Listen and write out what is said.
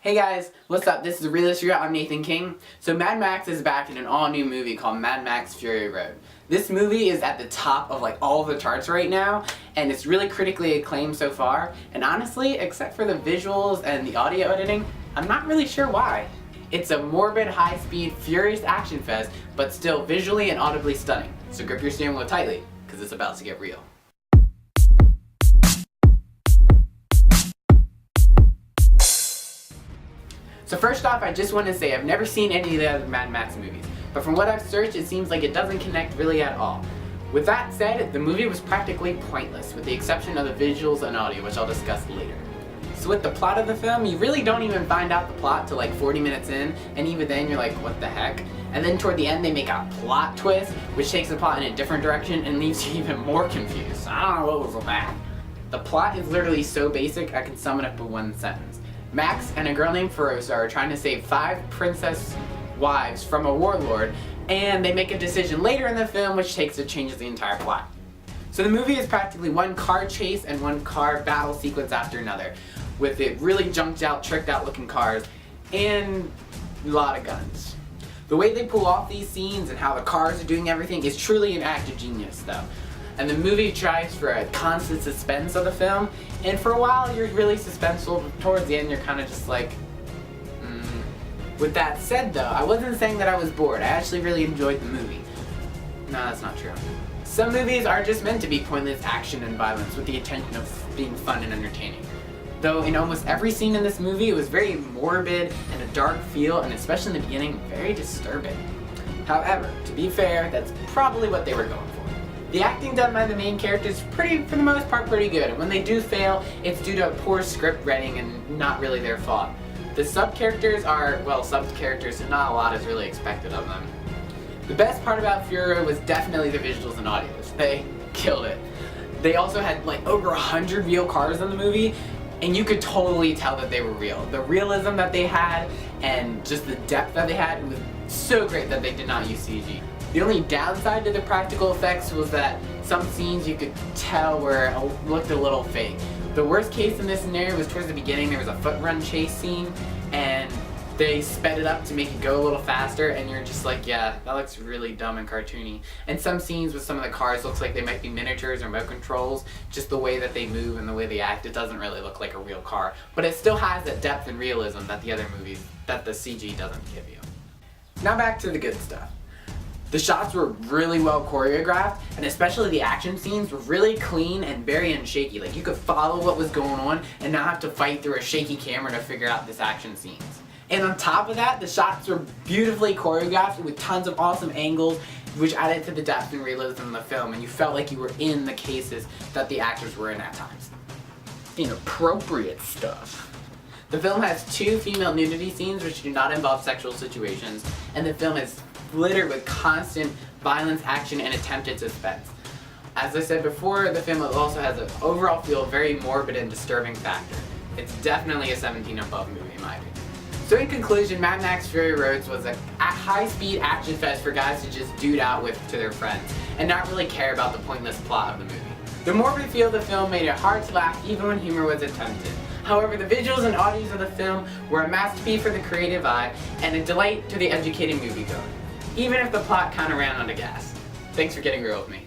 Hey guys, what's up? This is TheRealestReel. I'm Nathan King. So Mad Max is back in an all-new movie called Mad Max Fury Road. This movie is at the top of all the charts right now, and it's really critically acclaimed so far. And honestly, except for the visuals and the audio editing, I'm not really sure why. It's a morbid, high-speed, furious action fest, but still visually and audibly stunning. So grip your steering wheel tightly, because it's about to get real. So first off, I just want to say I've never seen any of the other Mad Max movies, but from what I've searched, it seems like it doesn't connect really at all. With that said, the movie was practically pointless, with the exception of the visuals and audio, which I'll discuss later. So with the plot of the film, you really don't even find out the plot till like 40 minutes in, and even then you're like, what the heck? And then toward the end they make a plot twist, which takes the plot in a different direction and leaves you even more confused. I don't know what was with that. The plot is literally so basic, I can sum it up in one sentence. Max and a girl named Feroza are trying to save 5 princess wives from a warlord, and they make a decision later in the film which changes the entire plot. So the movie is practically one car chase and one car battle sequence after another, with it really junked out, tricked out looking cars, and a lot of guns. The way they pull off these scenes and how the cars are doing everything is truly an act of genius though. And the movie tries for a constant suspense of the film, and for a while you're really suspenseful, but towards the end you're kind of just like, With that said though, I wasn't saying that I was bored. I actually really enjoyed the movie. No, that's not true. Some movies are just meant to be pointless action and violence with the intention of being fun and entertaining. Though in almost every scene in this movie it was very morbid and a dark feel, and especially in the beginning, very disturbing. However, to be fair, that's probably what they were going for. The acting done by the main characters is for the most part, pretty good, and when they do fail, it's due to poor script writing and not really their fault. The sub-characters are, well, sub-characters, and not a lot is really expected of them. The best part about Fury Road was definitely the visuals and audios. They killed it. They also had over 100 real cars in the movie, and you could totally tell that they were real. The realism that they had, and just the depth that they had, was so great that they did not use CG. The only downside to the practical effects was that some scenes you could tell looked a little fake. The worst case in this scenario was towards the beginning. There was a foot run chase scene, and they sped it up to make it go a little faster, and you're just like, yeah, that looks really dumb and cartoony. And some scenes with some of the cars looks like they might be miniatures or remote controls. Just the way that they move and the way they act, it doesn't really look like a real car. But it still has that depth and realism that the other movies, that the CG doesn't give you. Now back to the good stuff. The shots were really well choreographed, and especially the action scenes were really clean and very unshaky. You could follow what was going on and not have to fight through a shaky camera to figure out this action scenes. And on top of that, the shots were beautifully choreographed with tons of awesome angles, which added to the depth and realism of the film, and you felt like you were in the cases that the actors were in at times. Inappropriate stuff. The film has 2 female nudity scenes which do not involve sexual situations, and the film is littered with constant violence, action, and attempted suspense. As I said before, the film also has an overall feel very morbid and disturbing factor. It's definitely a 17 above movie in my opinion. So in conclusion, Mad Max Fury Road was a high-speed action fest for guys to just dude out with to their friends, and not really care about the pointless plot of the movie. The morbid feel of the film made it hard to laugh even when humor was attempted. However, the visuals and audios of the film were a masterpiece for the creative eye, and a delight to the educated moviegoer, even if the plot kinda ran out of gas. Thanks for getting real with me.